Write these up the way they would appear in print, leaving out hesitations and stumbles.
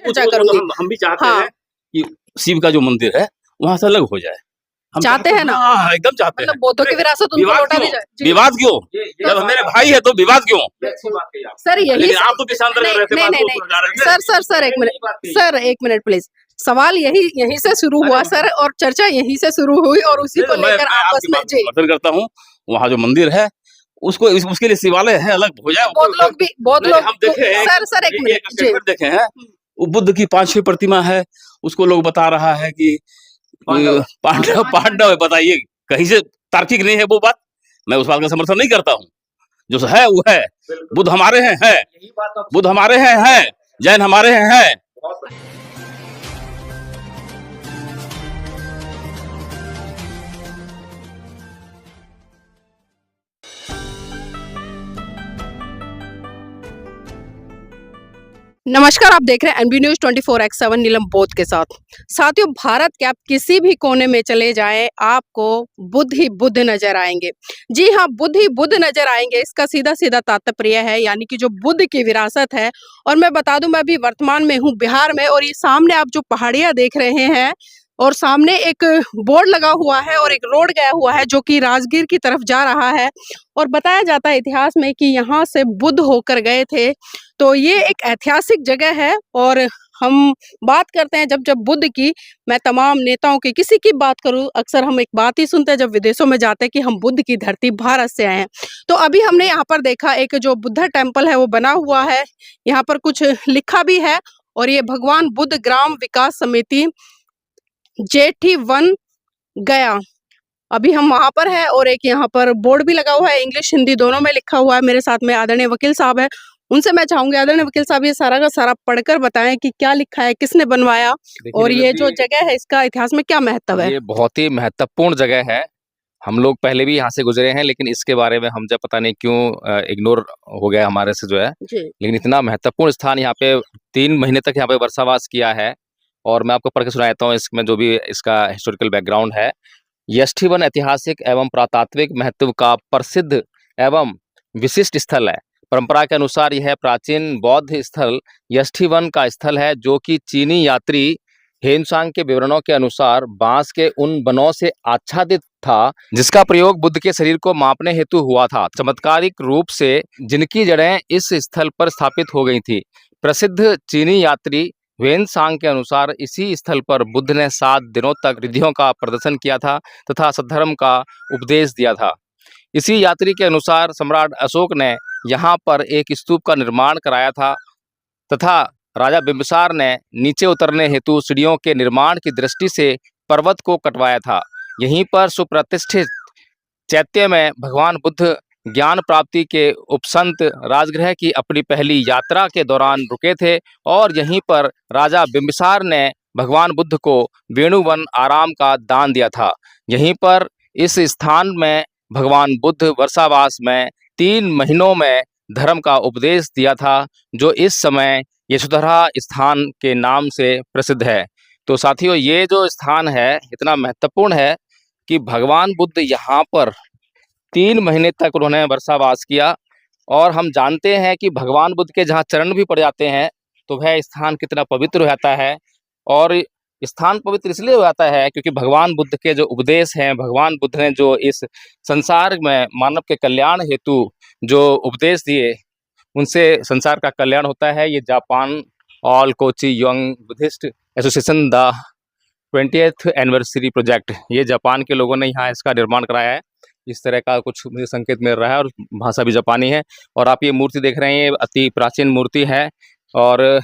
चर्चा करूंगी। हम भी चाहते हाँ। हैं कि शिव का जो मंदिर है वहाँ से अलग हो जाए। हम चाहते हैं ना? हाँ, एकदम चाहते हैं। मतलब बौद्धों की विरासत उनको विवाद लौटा दी क्यों? जाए। जी। विवाद क्यों? जब मेरे भाई है तो विवाद क्यों? सर यही लेकिन आप तो देशांतर कर रहे थे, नहीं बात नहीं को नहीं सुलझा रहे थे। सर एक मिनट प्लीज। सवाल यहीं से शुरू हुआ सर, और चर्चा यहीं से शुरू हुई और उसी को लेकर मैं आपस आपकी में बात जी। समर्थन करता हूँ। वहाँ जो मंदिर है उसको उसके लिए शिवालय है, अलग हो जाए। बहुत लोग हम देखे हैं, सर एक मिनट जी। स्टेटमेंट देखे हैं, वो बुद्ध की 5-6 प्रतिमा है, उसको लोग बता रहा है कि पांडव है। बताइए कहीं से तार्किक नहीं है वो बात। मैं उस बात का समर्थन नहीं करता हूँ। जो है वो है। बुद्ध हमारे हैं है, बुद्ध हमारे हैं है, जैन हमारे हैं है। नमस्कार, आप देख रहे हैं एनबी न्यूज 24x7 नीलम बोध के साथ। साथियों, भारत के आप किसी भी कोने में चले जाएं, आपको बुद्ध ही बुद्ध नजर आएंगे। जी हाँ, बुद्ध ही बुद्ध नजर आएंगे। इसका सीधा सीधा तात्पर्य है यानी कि जो बुद्ध की विरासत है। और मैं बता दूं, मैं अभी वर्तमान में हूँ बिहार में, और ये सामने आप जो पहाड़ियां देख रहे हैं और सामने एक बोर्ड लगा हुआ है और एक रोड गया हुआ है जो कि राजगीर की तरफ जा रहा है। और बताया जाता है इतिहास में कि यहाँ से बुद्ध होकर गए थे। तो ये एक ऐतिहासिक जगह है। और हम बात करते हैं जब बुद्ध की, मैं तमाम नेताओं की किसी की बात करूं, अक्सर हम एक बात ही सुनते हैं जब विदेशों में जाते हैं कि हम बुद्ध की धरती भारत से आए हैं। तो अभी हमने यहाँ पर देखा एक जो बुद्धा टेम्पल है वो बना हुआ है। यहाँ पर कुछ लिखा भी है, और ये भगवान बुद्ध ग्राम विकास समिति जेठी 1 गया। अभी हम वहां पर है, और एक यहाँ पर बोर्ड भी लगा हुआ है, इंग्लिश हिंदी दोनों में लिखा हुआ है। मेरे साथ में आदरणीय वकील साहब है, उनसे मैं चाहूंगी आदरणीय वकील साहब ये सारा का सारा पढ़कर बताएं कि क्या लिखा है, किसने बनवाया, और ये जो जगह है इसका इतिहास में क्या महत्व है। ये बहुत ही महत्वपूर्ण जगह है। हम लोग पहले भी यहाँ से गुजरे हैं, लेकिन इसके बारे में हम जब पता नहीं क्यों इग्नोर हो गया हमारे से जो है। लेकिन इतना महत्वपूर्ण स्थान, यहाँ पे 3 महीने तक यहाँ पे वर्षावास किया है। और मैं आपको पढ़ के सुनाता हूँ इसमें जो भी इसका हिस्टोरिकल बैकग्राउंड है। यष्टिवन ऐतिहासिक एवं पुरातात्विक महत्व का प्रसिद्ध एवं विशिष्ट स्थल है। परंपरा के अनुसार यह प्राचीन बौद्ध स्थल यष्टिवन का स्थल है, जो कि चीनी यात्री हेनसांग के विवरणों के अनुसार बांस के उन वनों से आच्छादित था जिसका प्रयोग बुद्ध के शरीर को मापने हेतु हुआ था। चमत्कारिक रूप से जिनकी जड़ें इस स्थल पर स्थापित हो गई थी। प्रसिद्ध चीनी यात्री वेनसांग के अनुसार इसी स्थल पर बुद्ध ने 7 दिनों तक रिद्धियों का प्रदर्शन किया था तथा सद्धर्म का उपदेश दिया था। इसी यात्री के अनुसार सम्राट अशोक ने यहाँ पर एक स्तूप का निर्माण कराया था तथा राजा बिंबिसार ने नीचे उतरने हेतु सीढ़ियों के निर्माण की दृष्टि से पर्वत को कटवाया था। यहीं पर सुप्रतिष्ठित चैत्य में भगवान बुद्ध ज्ञान प्राप्ति के उपसंत राजगृह की अपनी पहली यात्रा के दौरान रुके थे, और यहीं पर राजा बिंबिसार ने भगवान बुद्ध को वेणुवन आराम का दान दिया था। यहीं पर इस स्थान में भगवान बुद्ध वर्षावास में 3 महीनों में धर्म का उपदेश दिया था, जो इस समय यशोधरा स्थान के नाम से प्रसिद्ध है। तो साथियों, ये जो स्थान है इतना महत्वपूर्ण है कि भगवान बुद्ध यहाँ पर 3 महीने तक उन्होंने वर्षावास किया। और हम जानते हैं कि भगवान बुद्ध के जहाँ चरण भी पड़ जाते हैं तो वह स्थान कितना पवित्र हो जाता है। और स्थान पवित्र इसलिए हो जाता है क्योंकि भगवान बुद्ध के जो उपदेश हैं, भगवान बुद्ध ने जो इस संसार में मानव के कल्याण हेतु जो उपदेश दिए, उनसे संसार का कल्याण होता है। ये Japan all Kochi young Buddhist association the 20th anniversary project, ये जापान के लोगों ने यहाँ इसका निर्माण कराया है। इस तरह का कुछ मुझे संकेत मिल रहा है, और भाषा भी जापानी है। और आप ये मूर्ति देख रहे हैं, ये अति प्राचीन मूर्ति है और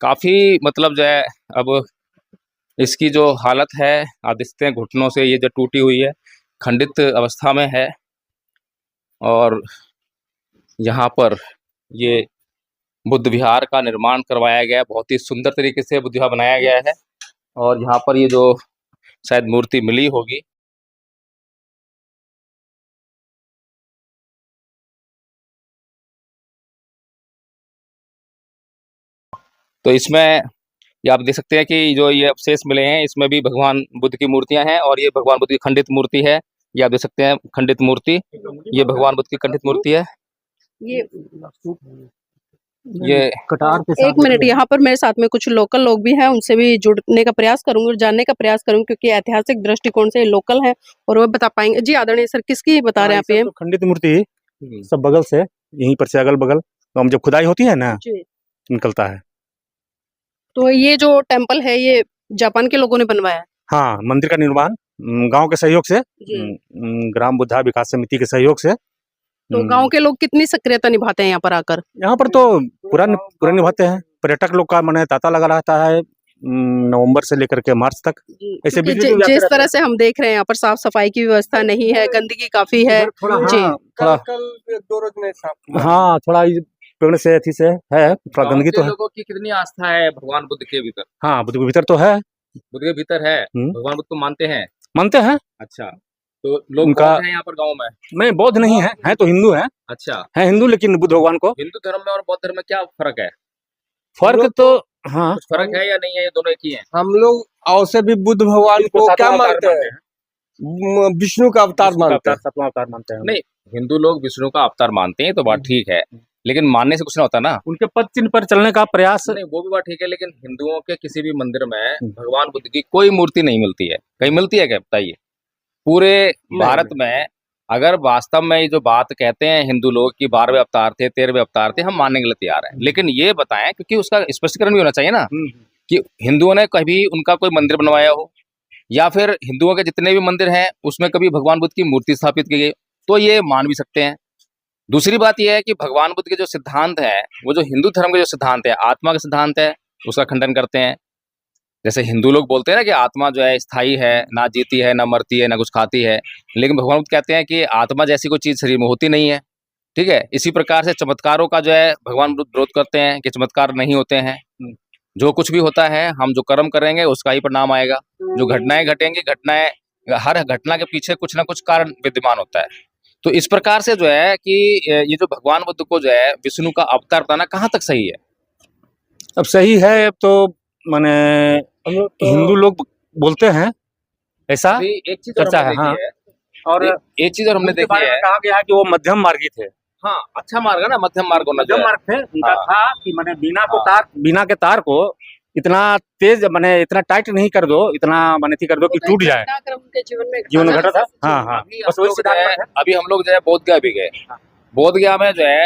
काफ़ी मतलब जो है, अब इसकी जो हालत है आप देखते हैं, घुटनों से ये जो टूटी हुई है, खंडित अवस्था में है। और यहाँ पर ये बुद्ध विहार का निर्माण करवाया गया है, बहुत ही सुंदर तरीके से बुद्ध विहार बनाया गया है। और यहाँ पर ये जो शायद मूर्ति मिली होगी, तो इसमें ये आप देख सकते हैं कि जो ये अवशेष मिले हैं इसमें भी भगवान बुद्ध की मूर्तियां हैं। और ये भगवान बुद्ध की खंडित मूर्ति है, ये आप देख सकते हैं खंडित मूर्ति, ये भगवान बुद्ध की खंडित मूर्ति है। ये ये कटार के साथ एक मिनट, यहाँ पर मेरे साथ में कुछ लोकल लोग भी हैं, उनसे भी जुड़ने का प्रयास करूंगी और जानने का प्रयास करूंगी, क्योंकि ऐतिहासिक दृष्टिकोण से लोकल हैं और वो बता पाएंगे। जी आदरणीय सर, किसकी बता रहे हैं आप ये? तो खंडित मूर्ति सब बगल से, यहीं पर से अगल बगल, तो हम जब खुदाई होती है ना, जी। निकलता है। तो ये जो टेम्पल है ये जापान के लोगों ने बनवाया है? हाँ, मंदिर का निर्माण गांव के सहयोग से, जी। ग्राम बुद्धा विकास समिति के सहयोग से। तो गांव के लोग कितनी सक्रियता निभाते हैं यहाँ पर आकर? यहाँ पर तो पूरा निभाते हैं। पर्यटक लोग का माने तांता लगा रहता है नवंबर से लेकर के मार्च तक। ऐसे क्योंकि बिजली भी आते जिस रहते तरह से हम देख रहे हैं यहाँ पर साफ सफाई की व्यवस्था नहीं है, गंदगी काफी है। थोड़ा जी। थोड़ा कल 2 रोज में साफ। हाँ, थोड़ा पेड़ से अथी से है, थोड़ा गंदगी तो है। लोगों की कितनी आस्था है भगवान बुद्ध के भीतर? हाँ, बुद्ध के भीतर तो है, बुद्ध के भीतर है, भगवान बुद्ध को मानते हैं? मानते हैं। अच्छा, तो लोग उनका- कौन है यहाँ पर गांव में? नहीं, बौद्ध नहीं है तो हिंदू है। अच्छा, है हिंदू, लेकिन बुद्ध भगवान को हिंदू धर्म में और बौद्ध धर्म में क्या फर्क है? फर्क तो हाँ, कुछ फर्क है या नहीं है? ये दोनों एक ही हैं? हम लोग अवश्य भी बुद्ध भगवान को क्या मानते हैं? विष्णु का अवतार मानते हैं। सातवां अवतार मानते हैं। नहीं, हिंदू लोग विष्णु का अवतार मानते हैं तो बात ठीक है, लेकिन मानने से कुछ ना होता ना। उनके पद चिन्ह पर चलने का प्रयास। नहीं, वो भी बात ठीक है, लेकिन हिंदुओं के किसी भी मंदिर में भगवान बुद्ध की कोई मूर्ति नहीं मिलती है। कहीं मिलती है क्या, बताइए? पूरे भारत में अगर वास्तव में ये जो बात कहते हैं हिंदू लोग कि 12वें अवतार थे, 13वें अवतार थे, हम मानने के लिए तैयार हैं, लेकिन ये बताएं, क्योंकि उसका स्पष्टीकरण भी होना चाहिए ना कि हिंदुओं ने कभी उनका कोई मंदिर बनवाया हो, या फिर हिंदुओं के जितने भी मंदिर हैं उसमें कभी भगवान बुद्ध की मूर्ति स्थापित की गई, तो ये मान भी सकते हैं। दूसरी बात यह है कि भगवान बुद्ध के जो सिद्धांत है, वो जो हिंदू धर्म के जो सिद्धांत है, आत्मा का सिद्धांत है, उसका खंडन करते हैं। जैसे हिंदू लोग बोलते हैं ना कि आत्मा जो है स्थायी है, ना जीती है, ना मरती है, ना कुछ खाती है, लेकिन भगवान बुद्ध कहते हैं कि आत्मा जैसी कोई चीज शरीर में होती नहीं है। ठीक है, इसी प्रकार से चमत्कारों का जो है भगवान बुद्ध विरोध करते हैं कि चमत्कार नहीं होते हैं। जो कुछ भी होता है, हम जो कर्म करेंगे उसका ही परिणाम आएगा। जो घटनाएं घटेंगी, हर घटना के पीछे कुछ ना कुछ कारण विद्यमान होता है। तो इस प्रकार से जो है कि ये जो भगवान बुद्ध को जो है विष्णु का अवतार बताना कहाँ तक सही है? अब सही है तो माने हिंदू लोग बोलते हैं ऐसा, अभी एक चीज चर्चा है। हाँ, और एक चीज और हमने उनके देखी बारे में है। कहा गया है कि वो मध्यम मार्गी थे। हाँ, अच्छा मार्ग है ना, मध्यम मार्ग होना मध्यम चाहिए। मार्ग थे। उनका हाँ। था कि माने बिना के तार को इतना तेज, माने इतना टाइट नहीं कर दो, इतना माने कर दो कि टूट जाए। उनके जीवन में घटा था। हाँ हाँ, बस वही सिद्धांत पर है। अभी हम लोग जो है बोध गया भी गए। बोध गया में जो है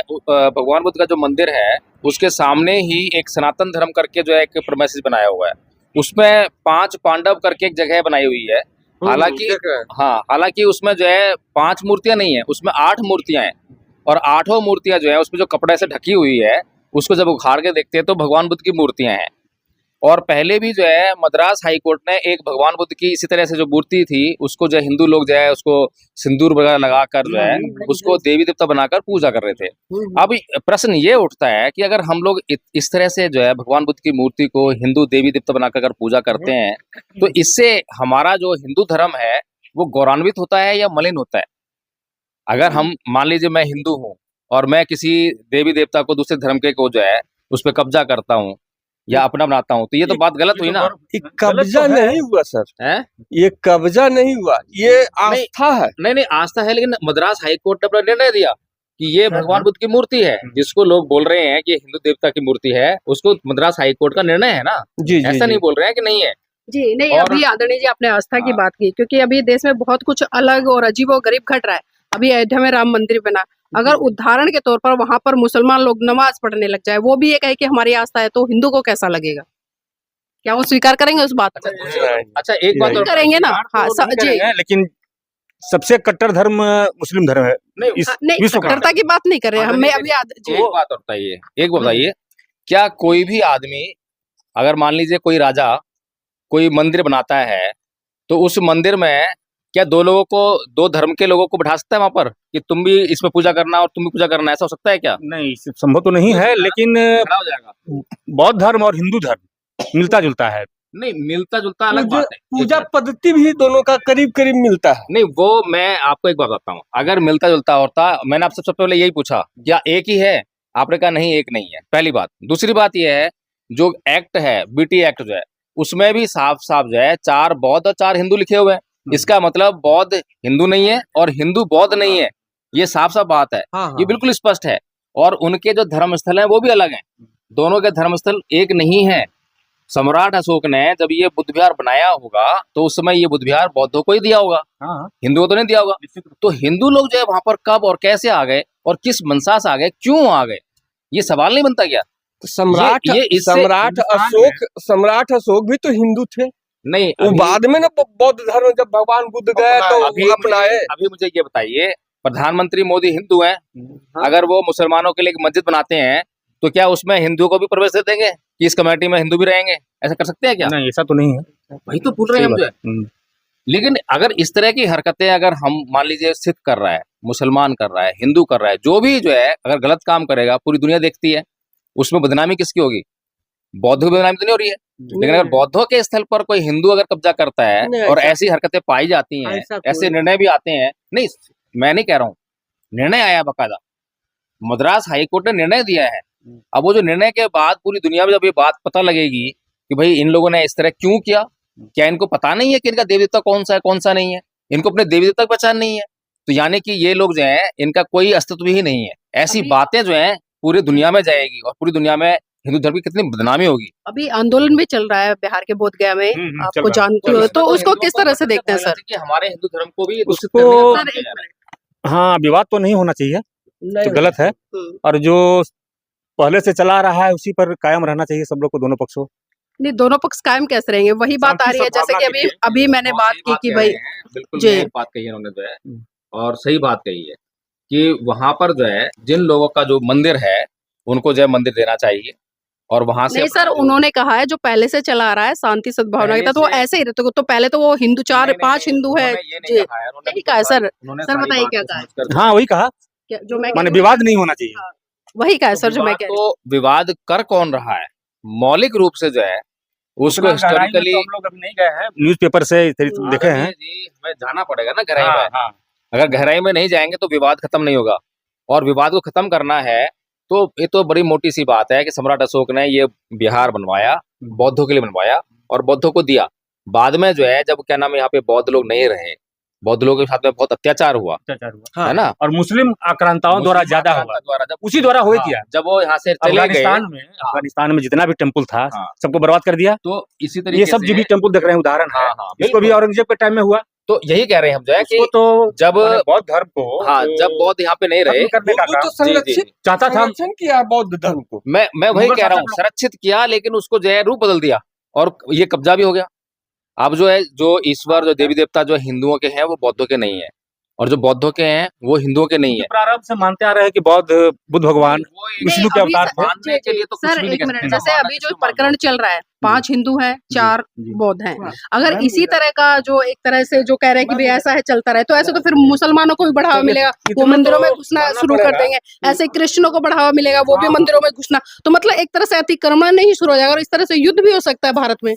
भगवान बुद्ध का जो मंदिर है उसके सामने ही एक सनातन धर्म करके जो है एक प्रेमिसेस बनाया हुआ है। उसमें 5 पांडव करके एक जगह बनाई हुई है। हालांकि उसमें जो है 5 मूर्तियां नहीं है, उसमें 8 मूर्तियां हैं, और 8 मूर्तियां जो है उसमें जो कपड़े से ढकी हुई है, उसको जब उखाड़ के देखते हैं तो भगवान बुद्ध की मूर्तियां हैं। और पहले भी जो है मद्रास हाई कोर्ट ने एक भगवान बुद्ध की इसी तरह से जो मूर्ति थी उसको जो है हिंदू लोग जो है उसको सिंदूर वगैरह लगाकर जो है उसको देवी देवता बनाकर पूजा कर रहे थे। अब प्रश्न ये उठता है कि अगर हम लोग इस तरह से जो है भगवान बुद्ध की मूर्ति को हिंदू देवी देवता बनाकर अगर पूजा करते हैं तो इससे हमारा जो हिंदू धर्म है वो गौरवान्वित होता है या मलिन होता है? अगर हम मान लीजिए मैं हिंदू हूँ और मैं किसी देवी देवता को दूसरे धर्म के को जो है उस पर कब्जा करता हूँ या अपना बनाता हूँ, तो ये तो बात गलत हुई ना? कब्जा नहीं हुआ सर, है ये कब्जा नहीं हुआ, ये आस्था है। नहीं, आस्था है, लेकिन मद्रास हाई कोर्ट ने अपना निर्णय दिया कि ये भगवान बुद्ध की मूर्ति है, जिसको लोग बोल रहे हैं कि हिंदू देवता की मूर्ति है, उसको मद्रास हाई कोर्ट का निर्णय है ना। जी ऐसा नहीं बोल रहे हैं कि नहीं है। जी नहीं, अभी आदरणीय जी आपने आस्था की बात की, क्योंकि अभी देश में बहुत कुछ अलग और अजीब और गरीब घट रहा है। अभी अयोध्या में राम मंदिर बना, अगर उदाहरण के तौर पर वहां पर मुसलमान लोग नमाज पढ़ने लग जाए, वो भी ये कहे कि हमारी आस्था है, तो हिंदू को कैसा लगेगा? क्या वो स्वीकार करेंगे उस बात को? अच्छा, एक बात और करेंगे ना। हाँ जी, लेकिन सबसे कट्टर धर्म मुस्लिम धर्म है। नहीं, विश्व का। कट्टरता की बात नहीं कर रहे हैं हमें अभी। एक बात और बताइए, क्या कोई भी आदमी अगर मान लीजिए कोई राजा कोई मंदिर बनाता है तो उस मंदिर में क्या 2 धर्म के लोगों को बैठा सकता है वहां पर कि तुम भी इसमें पूजा करना और तुम भी पूजा करना? ऐसा हो सकता है क्या? नहीं, संभव तो नहीं है, लेकिन खड़ा हो जाएगा। बौद्ध धर्म और हिंदू धर्म मिलता जुलता है। नहीं, मिलता जुलता अलग बात है। पूजा पद्धति भी दोनों का करीब करीब मिलता है। नहीं, वो मैं आपको एक बात बताता हूँ, अगर मिलता जुलता होता, मैंने आपसे सबसे पहले यही पूछा क्या एक ही है? आपने कहा नहीं, एक नहीं है, पहली बात। दूसरी बात यह है जो एक्ट है, बीटी एक्ट जो है, उसमें भी साफ साफ जो है 4 बौद्ध और 4 हिंदू लिखे हुए हैं। इसका मतलब बौद्ध हिंदू नहीं है और हिंदू बौद्ध नहीं है, ये साफ साफ बात है। हाँ। ये बिल्कुल स्पष्ट है। और उनके जो धर्म स्थल हैं वो भी अलग हैं। दोनों के धर्म स्थल एक नहीं है। सम्राट अशोक ने जब ये बुद्ध विहार बनाया होगा तो उस समय ये बुद्ध विहार बौद्धों को ही दिया होगा, हाँ हिंदुओं को तो नहीं दिया होगा। तो हिंदू लोग जो है वहां पर कब और कैसे आ गए और किस मंशा से आ गए, क्यों आ गए, ये सवाल नहीं बनता क्या? तो सम्राट ये इससे सम्राट अशोक भी तो हिंदू थे। नहीं, वो बाद में ना बौद्ध धर्म जब भगवान बुद्ध गए तो अपनाए। अभी मुझे ये बताइए, प्रधानमंत्री मोदी हिंदू हैं, अगर वो मुसलमानों के लिए एक मस्जिद बनाते हैं तो क्या उसमें हिंदुओं को भी प्रवेश दे देंगे कि इस कमेटी में हिंदू भी रहेंगे? ऐसा कर सकते हैं क्या? नहीं, ऐसा तो नहीं है। वही तो पूछ रहे हैं हम जो है। लेकिन अगर इस तरह की हरकतें अगर हम मान लीजिए सिख कर रहा है, मुसलमान कर रहा है, हिंदू कर रहा है, जो भी जो है अगर गलत काम करेगा पूरी दुनिया देखती है, उसमें बदनामी किसकी होगी? बौद्धों की बदनामी तो नहीं हो रही है। लेकिन अगर बौद्धों के स्थल पर कोई हिंदू अगर कब्जा करता है और ऐसी हरकतें पाई जाती हैं, ऐसे निर्णय भी आते हैं, नहीं मैं नहीं कह रहा हूँ, निर्णय आया बकायदा, मद्रास हाईकोर्ट ने निर्णय दिया है। अब वो जो निर्णय के बाद पूरी दुनिया में जब ये बात पता लगेगी कि भाई इन लोगों ने इस तरह क्यों किया, क्या इनको पता नहीं है कि इनका देवी देवता कौन सा है कौन सा नहीं है, इनको अपने देवी देवता की पहचान नहीं है, तो यानी कि ये लोग जो है इनका कोई अस्तित्व ही नहीं है। ऐसी बातें जो है पूरी दुनिया में जाएगी और पूरी दुनिया में हिंदू धर्म की कितनी बदनामी होगी। अभी आंदोलन भी चल रहा है बिहार के बोध गया में, आपको जानते हो, तो उसको किस तरह से देखते हैं सर? कि हमारे हिंदू धर्म को भी उसको हाँ, विवाद तो नहीं होना चाहिए, तो गलत है। और जो पहले से चला रहा है उसी पर कायम रहना चाहिए सब लोग को, दोनों पक्षों। नहीं, दोनों पक्ष कायम कैसे रहेंगे? वही बात आ रही है जैसे कि अभी मैंने बात की कि भाई बिल्कुल जी बात कही है उन्होंने जो है, और सही बात कही है कि वहां पर जो है जिन लोगों का जो मंदिर है उनको जो है मंदिर देना चाहिए और वहां से नहीं सर, उन्होंने कहा है जो पहले से चला रहा है शांति सद्भावना के तहत वो ऐसे ही रहते, तो पहले तो वो हिंदू 4-5 हिंदू है जी, यही कहा है सर। सर बताइए क्या कहा है? हाँ वही कहा, जो मैं माने विवाद नहीं होना चाहिए। वही कहा है सर जो मैं कह रही हूँ। तो विवाद कर कौन रहा है? मौलिक रूप से जो है उसको हिस्टोरिकली हम लोग अभी नहीं गए हैं, न्यूज़पेपर से देखे हैं। हमें जाना पड़ेगा ना गहराई में। अगर गहराई में नहीं जाएंगे तो विवाद खत्म नहीं होगा, और विवाद को खत्म करना है तो ये तो बड़ी मोटी सी बात है कि सम्राट अशोक ने ये बिहार बनवाया, बौद्धों के लिए बनवाया और बौद्धों को दिया। बाद में जो है जब क्या नाम यहाँ पे बौद्ध लोग नहीं रहे, बौद्ध लोगों के साथ में बहुत अत्याचार हुआ है ना, और मुस्लिम आक्रांताओं द्वारा ज्यादा हुआ, उसी द्वारा हो किया। जब वो यहाँ से चले गए, अफगानिस्तान में जितना भी टेम्पल था सबको बर्बाद कर दिया। तो इसी तरीके ये सब जो भी टेम्पल देख रहे हैं उदाहरण है, इसको भी औरंगजेब के टाइम में हुआ। तो यही कह रहे हैं हम जो है कि तो जब बौद्ध धर्म को जब बौद्ध यहाँ पे नहीं रहे करने का काम संरक्षित चाहता था, संरक्षण किया बौद्ध धर्म को। मैं वही कह रहा हूँ, संरक्षित किया लेकिन उसको जो है रूप बदल दिया और ये कब्जा भी हो गया। अब जो है जो ईश्वर जो देवी देवता जो हिंदुओं के हैं वो बौद्धों के नहीं है, और जो बौद्धों के हैं वो हिंदुओं के नहीं है। प्रारंभ से मानते आ रहे हैं कि बौद्ध बुद्ध भगवान विष्णु के अवतार थे। मानने के लिए तो कुछ सर भी नहीं एक कर मिनट, सकते। जैसे अभी जो प्रकरण चल रहा है 5 हिंदू हैं 4 बौद्ध हैं, अगर इसी तरह का जो एक तरह से जो कह रहे हैं कि भाई ऐसा है चलता रहे, तो ऐसे तो फिर मुसलमानों को भी बढ़ावा मिलेगा, वो मंदिरों में घुसना शुरू कर देंगे, ऐसे क्रिश्चियनों को बढ़ावा मिलेगा, वो भी मंदिरों में घुसना, तो मतलब एक तरह से अतिक्रमण नहीं शुरू हो जाएगा और इस तरह से युद्ध भी हो सकता है भारत में।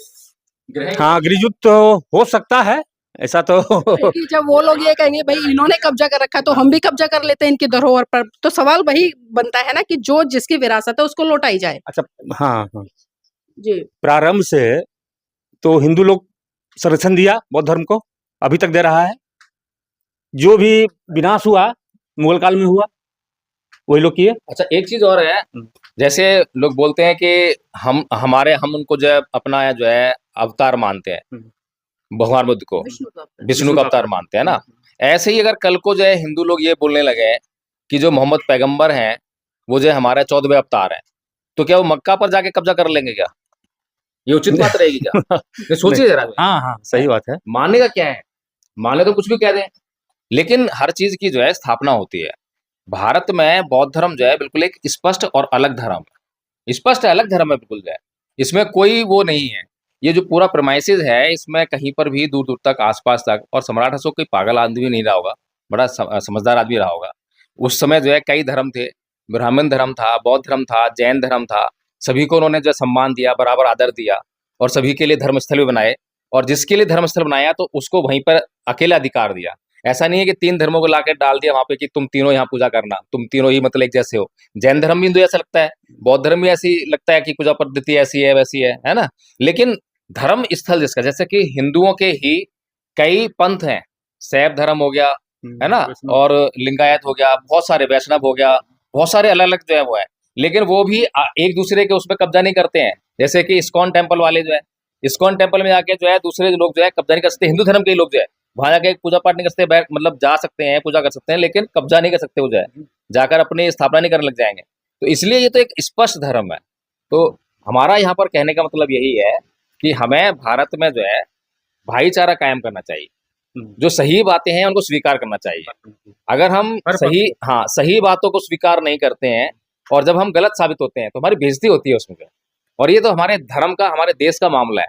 हाँ, गृहयुद्ध तो हो सकता है, ऐसा तो कि जब वो लोग ये कहेंगे भाई इन्होंने कब्जा कर रखा है तो हम भी कब्जा कर लेते हैं इनकी धरोहर पर, तो सवाल वही बनता है ना कि जो जिसकी विरासत है उसको लौटाई जाए। अच्छा हाँ जी, प्रारंभ से तो हिंदू लोग संरक्षण दिया बौद्ध धर्म को, अभी तक दे रहा है। जो भी विनाश हुआ मुगल काल में हुआ वही लोग किए। अच्छा एक चीज और है, जैसे लोग बोलते हैं कि हम उनको जो है अपना जो है अवतार मानते हैं, भगवान बुद्ध को विष्णु का अवतार मानते हैं ना, ऐसे ही अगर कल को जो है हिंदू लोग ये बोलने लगे कि जो मोहम्मद पैगंबर हैं वो जो हमारे 14वें अवतार हैं, तो क्या वो मक्का पर जाके कब्जा कर लेंगे क्या? ये उचित बात रहेगी क्या? ये सोचिए जरा। हाँ सही बात है। मानने का क्या है, माने तो कुछ भी कह दें, लेकिन हर चीज की जो है स्थापना होती है। भारत में बौद्ध धर्म जो है बिल्कुल एक स्पष्ट और अलग धर्म है, स्पष्ट अलग धर्म है बिल्कुल जो है, इसमें कोई वो नहीं है। ये जो पूरा प्रमाइसिस है इसमें कहीं पर भी दूर दूर तक आसपास तक, और सम्राट अशोक कोई पागल आदमी नहीं रहा होगा, बड़ा समझदार आदमी रहा होगा। उस समय जो है कई धर्म थे, ब्राह्मण धर्म था, बौद्ध धर्म था, जैन धर्म था, सभी को उन्होंने जो सम्मान दिया, बराबर आदर दिया और सभी के लिए धर्मस्थल भी बनाए, और जिसके लिए धर्मस्थल बनाया तो उसको वहीं पर अकेला अधिकार दिया। ऐसा नहीं है कि 3 धर्मों को लाकर डाल दिया वहां पे कि तुम तीनों यहाँ पूजा करना, तुम तीनों ही मतलब एक जैसे हो। जैन धर्म भी हिंदू ऐसा लगता है, बौद्ध धर्म भी ऐसी लगता है कि पूजा पद्धति ऐसी है वैसी है ना, लेकिन धर्म स्थल जिसका, जैसे कि हिंदुओं के ही कई पंथ हैं, शैव धर्म हो गया है ना, और लिंगायत हो गया, बहुत सारे, वैष्णव हो गया, बहुत सारे अलग अलग जो है वो है, लेकिन वो भी एक दूसरे के उसमें कब्जा नहीं करते हैं। जैसे कि इस्कॉन टेम्पल वाले जो है, इस्कॉन टेम्पल में जाके जो है दूसरे लोग जो है कब्जा नहीं कर सकते। हिंदू धर्म के लोग जो है वहां जाके पूजा पाठ नहीं कर सकते, मतलब जा सकते हैं, पूजा कर सकते हैं, लेकिन कब्जा नहीं कर सकते। वो जो है जाकर अपनी स्थापना नहीं करने लग जाएंगे। तो इसलिए ये तो एक स्पष्ट धर्म है। तो हमारा यहाँ पर कहने का मतलब यही है कि हमें भारत में जो है भाईचारा कायम करना चाहिए। जो सही बातें हैं उनको स्वीकार करना चाहिए। अगर हम सही बातों को स्वीकार नहीं करते हैं और जब हम गलत साबित होते हैं तो हमारी बेइज्जती होती है उसमें। और ये तो हमारे धर्म का, हमारे देश का मामला है।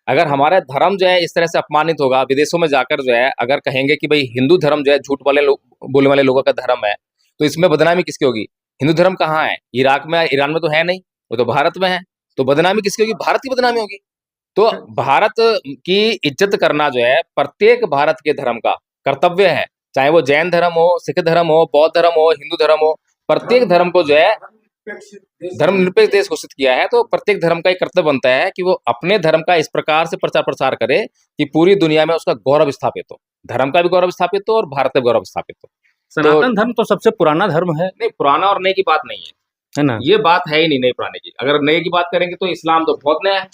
अगर हमारा धर्म जो है इस तरह से अपमानित होगा, विदेशों में जाकर जो है अगर कहेंगे कि भाई हिंदू धर्म जो है झूठ वाले बोलने वाले लोगों का धर्म है, तो इसमें बदनामी किसकी होगी? हिंदू धर्म कहाँ है? इराक में, ईरान में तो है नहीं, वो तो भारत में है। तो बदनामी किसकी होगी? भारत की बदनामी होगी। तो भारत की इज्जत करना जो है प्रत्येक भारत के धर्म का कर्तव्य है। चाहे वो जैन धर्म हो, सिख धर्म हो, बौद्ध धर्म हो, हिंदू धर्म हो, प्रत्येक धर्म को जो है धर्मनिरपेक्ष देश घोषित किया है। तो प्रत्येक धर्म का एक कर्तव्य बनता है कि वो अपने धर्म का इस प्रकार से प्रचार प्रसार करे कि पूरी दुनिया में उसका गौरव स्थापित हो, धर्म का भी गौरव स्थापित हो और भारत का गौरव स्थापित हो। सनातन धर्म तो सबसे पुराना धर्म है। नहीं, पुराना और नए की बात नहीं है ना? ये बात है ही नहीं नए पुराने की। अगर नए की बात करेंगे तो इस्लाम तो बहुत नया है,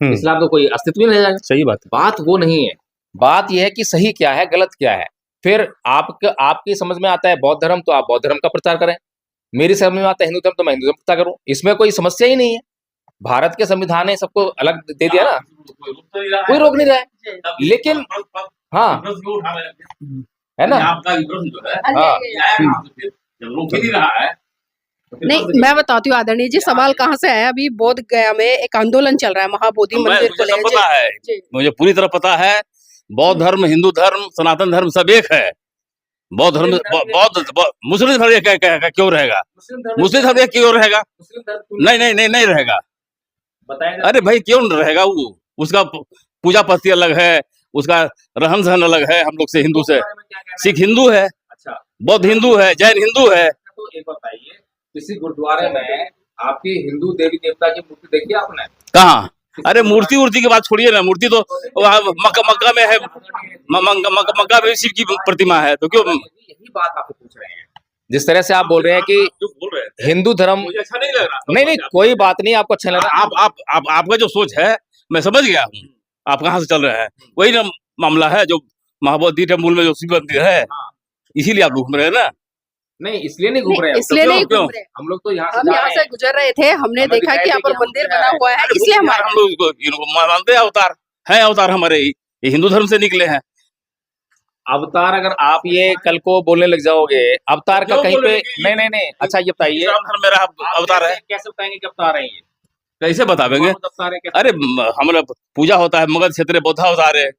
इस्लाम तो कोई अस्तित्व ही नहीं रहेगा। सही बात है। बात वो नहीं है, बात यह है कि सही क्या है, गलत क्या है। फिर आपकी समझ में आता है बौद्ध धर्म, तो आप बौद्ध धर्म का प्रचार करें। मेरी समझ में आता है हिंदू धर्म, तो मैं हिंदू धर्म प्रचार करूं। इसमें कोई समस्या ही नहीं है। भारत के संविधान ने सबको अलग दे दिया ना, कोई रोक नहीं रहा है। लेकिन हाँ, है ना? नहीं, मैं बताती हूँ आदरणीय जी, सवाल कहाँ से आया। अभी बोध गया में एक आंदोलन चल रहा है महाबोधि मंदिर को लेकर। पता है, मुझे पूरी तरह पता है। बौद्ध धर्म, हिंदू धर्म, सनातन धर्म सब एक है। बौद्ध धर्म, मुस्लिम धर्म क्यों रहेगा? मुस्लिम धर्म क्यों रहेगा? नहीं रहेगा। अरे भाई क्यों रहेगा? वो उसका पूजा पद्धति अलग है, उसका रहन सहन अलग है हम लोग से, हिंदू से। सिख हिंदू है, बौद्ध हिंदू है, जैन हिंदू है। तो एक बताइए, किसी गुरुद्वारे में आपकी हिंदू देवी देवता की मूर्ति देखी आपने? कहाँ? अरे मूर्ति की बात छोड़िए ना। मूर्ति तो मक्का में है, मक्का में शिव की प्रतिमा है। तो क्यों? यही बात आपको पूछ रहे हैं। जिस तरह से आप बोल रहे हैं कि हिंदू धर्म, मुझे अच्छा नहीं लग रहा। नहीं कोई बात नहीं, आपको अच्छा लग रहा है। आपका जो सोच है मैं समझ गया हूँ, आप कहाँ से चल रहे हैं। वही ना मामला है जो महाबोधि टेम्पल में जो शिव मंदिर है, इसीलिए आप घूम रहे हैं ना। नहीं, इसलिए नहीं घूम रहे हैं, इसलिए नहीं घूम रहे। हम लोग तो यहाँ से गुजर रहे थे, हमने देखा कि यहाँ पर मंदिर बना हुआ है, इसलिए हम लोग मानते हैं अवतार है। अवतार हमारे ये हिंदू धर्म से निकले हैं। अवतार अगर आप ये कल को बोलने लग जाओगे, अवतार का कहीं पे नहीं। अच्छा ये बताइए, धर्म मेरा अवतार है, कैसे बताएंगे कि अवतार है? ये कैसे बतावेंगे? अरे हमारा पूजा होता है मगध क्षेत्र, बौद्ध अवतार है।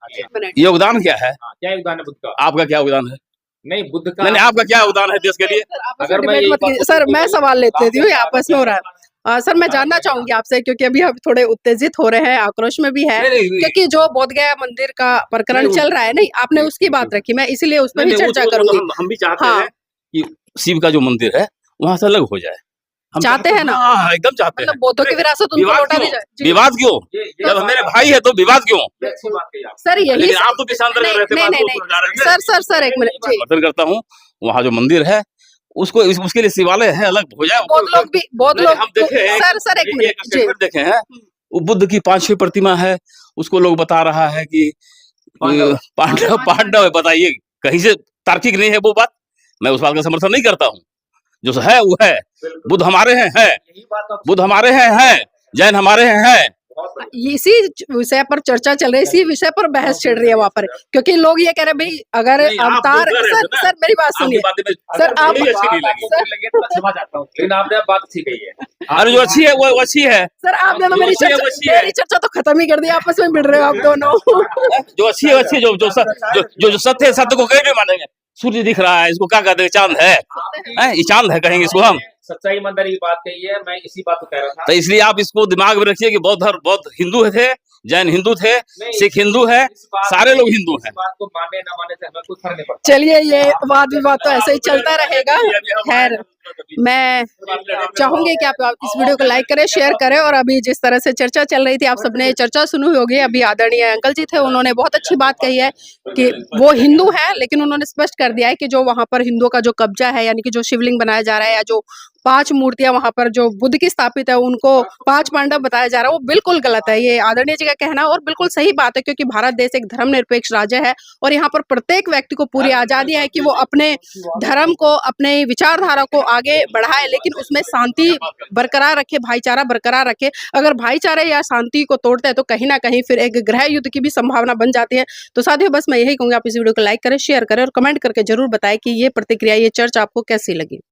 योगदान क्या है? क्या योगदान है बुद्ध का? आपका क्या योगदान है? नहीं, बुद्ध का नहीं, आपका क्या योगदान है देश के लिए? अगर मैं सर, मैं सवाल लेती हूँ, आपस में हो रहा है। सर, मैं जानना चाहूंगी आपसे, क्योंकि अभी हम थोड़े उत्तेजित हो रहे हैं, आक्रोश में भी है, क्योंकि जो बोध गया मंदिर का प्रकरण चल रहा है, नहीं आपने उसकी बात रखी, मैं इसलिए उस पर भी चर्चा करूंगी। हम भी चाहते हैं कि शिव का जो मंदिर है वहां से अलग हो जाए। हम चाहते हैं ना? एकदम चाहते हैं। बौद्धों की विरासत उनको लौटा दी जाए। विवाद क्यों? जब मेरे भाई है तो विवाद क्यों? सर यही, आप तो किसान रहे थे। सर एक मिनट, समर्थन करता हूँ। वहाँ जो मंदिर है उसको, उसके लिए शिवालय है, अलग हो जाए। बहुत लोग हम देखे, सर एक मिनट देखे हैं, वो बुद्ध की 5-6 प्रतिमा है, उसको लोग बता रहा है कि पांडव है। बताइए, कहीं से तार्किक नहीं है वो बात। मैं उस बात का समर्थन नहीं करता हूँ। जो है वो है। बुद्ध हमारे हैं, बुद्ध हमारे हैं, जैन हमारे हैं। इसी विषय पर चर्चा चल रही है, इसी विषय पर बहस छिड़ रही है वहाँ पर, क्योंकि लोग ये कह रहे हैं भाई अगर अवतार, सर मेरी बात सुनिए सर, आप लेकिन आपने बात अच्छी कही है। अरे जो अच्छी है वो अच्छी है। सर, आपने तो मेरी चर्चा तो खत्म ही कर दी, आपस में भिड़ रहे हो आप दोनों। जो अच्छी है अच्छी, जो सत्य है, सत्य को कैसे मानेंगे? सूर्य दिख रहा है, इसको क्या कहते हैं? चांद है, ये चांद है कहेंगे इसको हम। सच्चाई ईमानदारी की बात कही है, मैं इसी बात को कह रहा था। तो इसलिए आप इसको दिमाग में रखिए कि बौद्ध हिंदू थे, जैन हिंदू थे, सिख हिंदू है, सारे लोग हिंदू हैं। बात को माने ना माने से हमें कुछ फर्क नहीं पड़ता। चलिए, ये वाद विवाद तो ऐसे ही चलता रहेगा। खैर, मैं चाहूंगी कि आप इस वीडियो को लाइक करें, शेयर करें। और अभी जिस तरह से चर्चा चल रही थी, आप सबने चर्चा सुनी होगी। अभी आदरणीय अंकल जी थे, उन्होंने बहुत अच्छी बात कही है कि वो हिंदू है, लेकिन उन्होंने स्पष्ट कर दिया है कि जो वहां पर हिंदुओं का जो कब्जा है, यानी कि जो शिवलिंग बनाया जा रहा है या जो 5 मूर्तियां वहां पर जो बुद्ध की स्थापित है उनको 5 पांडव बताया जा रहा है, वो बिल्कुल गलत है। ये आदरणीय जी का कहना है और बिल्कुल सही बात है, क्योंकि भारत देश एक धर्मनिरपेक्ष राज्य है और यहाँ पर प्रत्येक व्यक्ति को पूरी आजादी है कि वो अपने धर्म को, अपने विचारधारा को आगे बढ़ाए, लेकिन उसमें शांति बरकरार रखे, भाईचारा बरकरार रखे। अगर भाईचारे या शांति को तोड़ते हैं तो कहीं ना कहीं फिर एक गृह युद्ध की भी संभावना बन जाती है। तो साथियों, बस मैं यही कहूंगी, आप इस वीडियो को लाइक करें, शेयर करें और कमेंट करके जरूर बताएं कि ये प्रतिक्रिया, ये चर्चा आपको कैसी लगी।